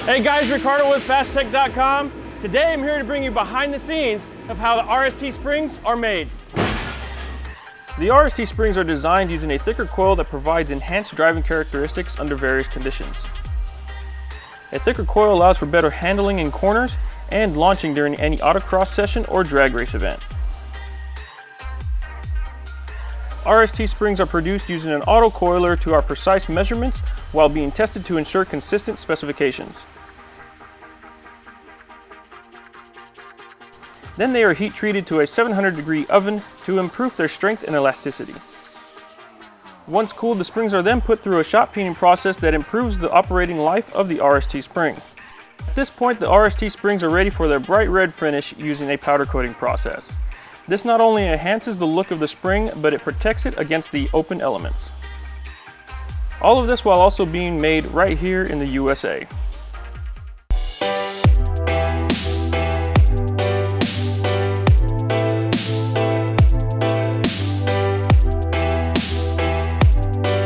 Hey guys, Ricardo with Phastek.com. Today I'm here to bring you behind the scenes of how the RST Springs are made. The RST Springs are designed using a thicker coil that provides enhanced driving characteristics under various conditions. A thicker coil allows for better handling in corners and launching during any autocross session or drag race event. RST Springs are produced using an autocoiler to our precise measurements while being tested to ensure consistent specifications. Then they are heat treated to a 700-degree oven to improve their strength and elasticity. Once cooled, the springs are then put through a shot peening process that improves the operating life of the RST spring. At this point, the RST springs are ready for their bright red finish using a powder coating process. This not only enhances the look of the spring, but it protects it against the open elements. All of this while also being made right here in the USA.